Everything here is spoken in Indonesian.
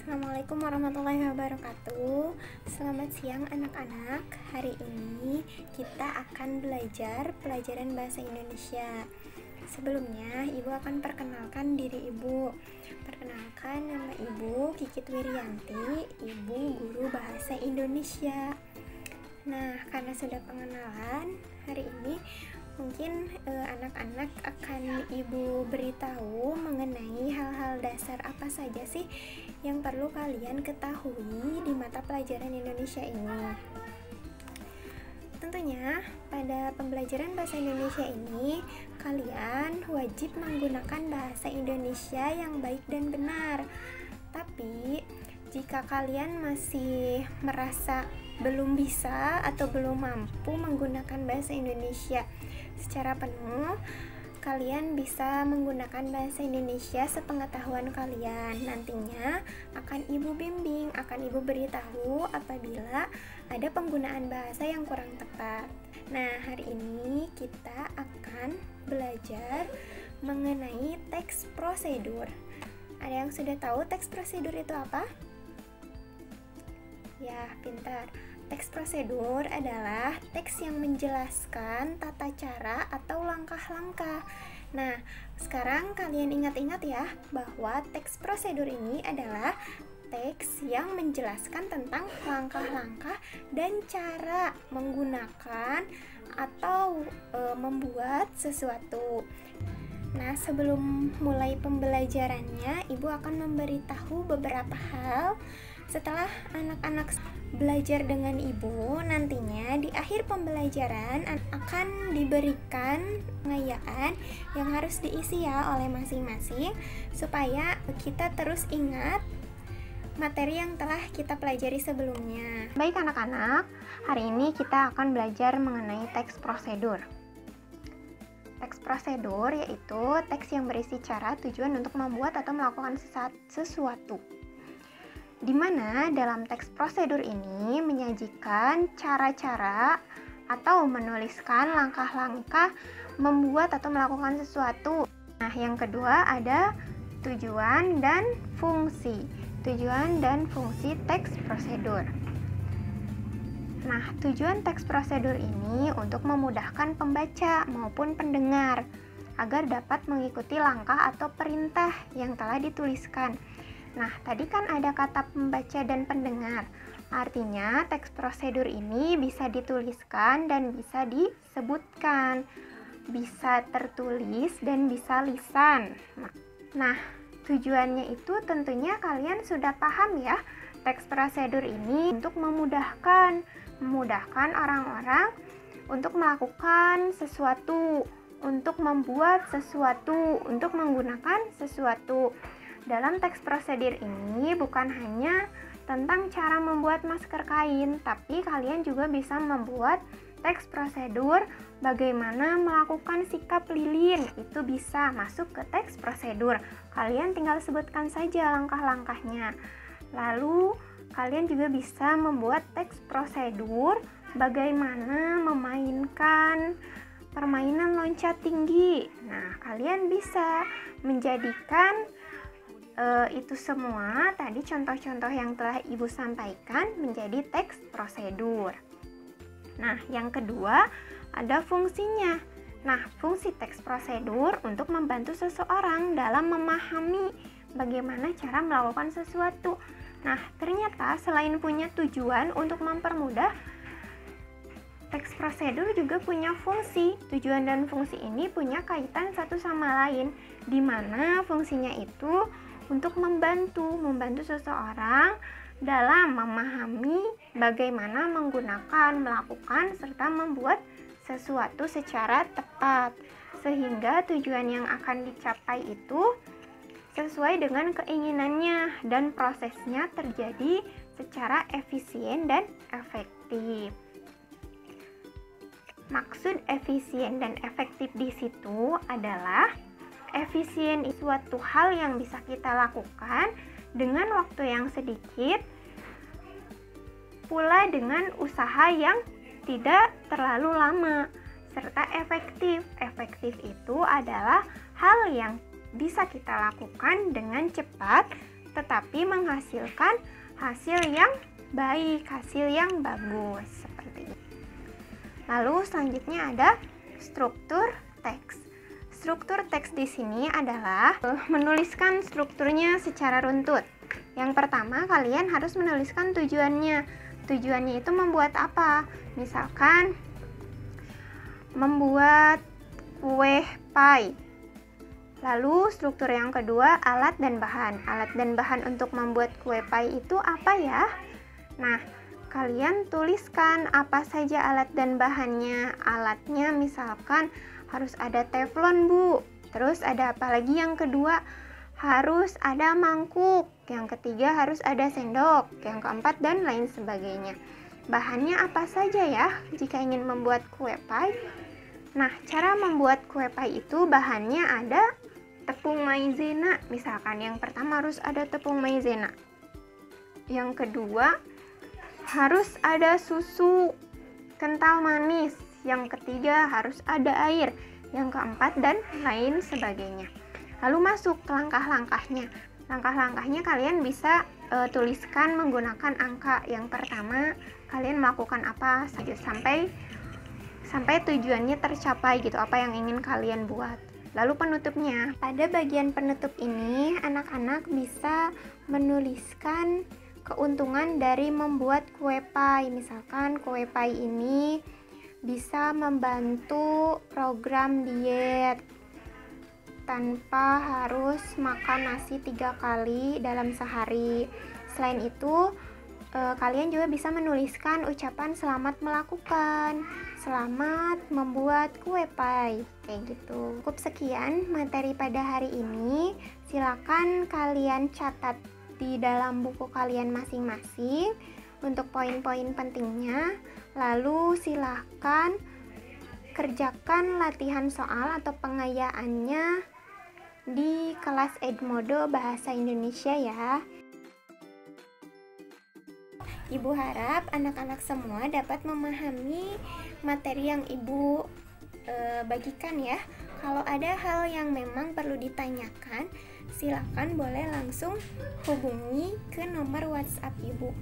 Assalamualaikum warahmatullahi wabarakatuh. Selamat siang anak-anak. Hari ini kita akan belajar pelajaran bahasa Indonesia. Sebelumnya, Ibu akan perkenalkan diri Ibu. Perkenalkan, nama Ibu Kikit Wirianti, Ibu Guru Bahasa Indonesia. Nah, karena sudah pengenalan, hari ini mungkin anak-anak akan Ibu beritahu mengenai hal-hal dasar apa saja sih yang perlu kalian ketahui di mata pelajaran Indonesia ini. Tentunya pada pembelajaran bahasa Indonesia ini kalian wajib menggunakan bahasa Indonesia yang baik dan benar. Tapi jika kalian masih merasa belum bisa atau belum mampu menggunakan bahasa Indonesia secara penuh, kalian bisa menggunakan bahasa Indonesia sepengetahuan kalian. Nantinya akan Ibu bimbing, akan Ibu beritahu apabila ada penggunaan bahasa yang kurang tepat. Nah, hari ini kita akan belajar mengenai teks prosedur. Ada yang sudah tahu teks prosedur itu apa? Ya, pintar. Teks prosedur adalah teks yang menjelaskan tata cara atau langkah-langkah. Nah, sekarang kalian ingat-ingat ya bahwa teks prosedur ini adalah teks yang menjelaskan tentang langkah-langkah dan cara menggunakan atau membuat sesuatu. Nah, sebelum mulai pembelajarannya, Ibu akan memberitahu beberapa hal. Setelah anak-anak belajar dengan Ibu, nantinya di akhir pembelajaran akan diberikan pengayaan yang harus diisi ya oleh masing-masing supaya kita terus ingat materi yang telah kita pelajari sebelumnya. Baik anak-anak, hari ini kita akan belajar mengenai teks prosedur. Teks prosedur yaitu teks yang berisi cara, tujuan untuk membuat atau melakukan sesuatu. Di mana dalam teks prosedur ini menyajikan cara-cara atau menuliskan langkah-langkah membuat atau melakukan sesuatu. Nah, yang kedua ada tujuan dan fungsi. Tujuan dan fungsi teks prosedur. Nah, tujuan teks prosedur ini untuk memudahkan pembaca maupun pendengar agar dapat mengikuti langkah atau perintah yang telah dituliskan. Nah, tadi kan ada kata pembaca dan pendengar. Artinya, teks prosedur ini bisa dituliskan dan bisa disebutkan, bisa tertulis dan bisa lisan. Nah, tujuannya itu tentunya kalian sudah paham ya. Teks prosedur ini untuk memudahkan orang-orang untuk melakukan sesuatu, untuk membuat sesuatu, untuk menggunakan sesuatu. Dalam teks prosedur ini bukan hanya tentang cara membuat masker kain, tapi kalian juga bisa membuat teks prosedur bagaimana melakukan sikap lilin. Itu bisa masuk ke teks prosedur. Kalian tinggal sebutkan saja langkah-langkahnya. Lalu kalian juga bisa membuat teks prosedur bagaimana memainkan permainan loncat tinggi. Nah, kalian bisa menjadikan itu semua tadi contoh-contoh yang telah Ibu sampaikan menjadi teks prosedur. Nah, yang kedua ada fungsinya. Nah, fungsi teks prosedur untuk membantu seseorang dalam memahami bagaimana cara melakukan sesuatu. Nah, ternyata selain punya tujuan untuk mempermudah, teks prosedur juga punya fungsi. Tujuan dan fungsi ini punya kaitan satu sama lain, di mana fungsinya itu untuk membantu seseorang dalam memahami bagaimana menggunakan, melakukan, serta membuat sesuatu secara tepat, sehingga tujuan yang akan dicapai itu sesuai dengan keinginannya dan prosesnya terjadi secara efisien dan efektif. Maksud efisien dan efektif di situ adalah efisien itu suatu hal yang bisa kita lakukan dengan waktu yang sedikit, pula dengan usaha yang tidak terlalu lama, serta efektif. Efektif itu adalah hal yang bisa kita lakukan dengan cepat tetapi menghasilkan hasil yang baik, hasil yang bagus seperti itu. Lalu selanjutnya ada struktur teks. Struktur teks di sini adalah menuliskan strukturnya secara runtut. Yang pertama, kalian harus menuliskan tujuannya. Tujuannya itu membuat apa? Misalkan membuat kue pie. Lalu struktur yang kedua, alat dan bahan. Alat dan bahan untuk membuat kue pie itu apa ya? Nah, kalian tuliskan apa saja alat dan bahannya. Alatnya misalkan harus ada teflon, Bu. Terus ada apa lagi yang kedua? Harus ada mangkuk. Yang ketiga harus ada sendok. Yang keempat dan lain sebagainya. Bahannya apa saja ya jika ingin membuat kue pie? Nah, cara membuat kue pie itu bahannya ada tepung maizena. Misalkan yang pertama harus ada tepung maizena. Yang kedua harus ada susu kental manis. Yang ketiga harus ada air. Yang keempat dan lain sebagainya. Lalu masuk ke langkah-langkahnya. Langkah-langkahnya kalian bisa tuliskan menggunakan angka. Yang pertama, kalian melakukan apa saja sampai tujuannya tercapai gitu, apa yang ingin kalian buat. Lalu penutupnya. Pada bagian penutup ini, anak-anak bisa menuliskan keuntungan dari membuat kue pie. Misalkan kue pie ini bisa membantu program diet tanpa harus makan nasi 3 kali dalam sehari. Selain itu, kalian juga bisa menuliskan ucapan selamat melakukan, selamat membuat kue pie, kayak gitu. Cukup sekian materi pada hari ini. Silakan kalian catat di dalam buku kalian masing-masing untuk poin-poin pentingnya. Lalu silakan kerjakan latihan soal atau pengayaannya di kelas Edmodo Bahasa Indonesia ya. Ibu harap anak-anak semua dapat memahami materi yang Ibu bagikan ya. Kalau ada hal yang memang perlu ditanyakan, silakan boleh langsung hubungi ke nomor WhatsApp Ibu.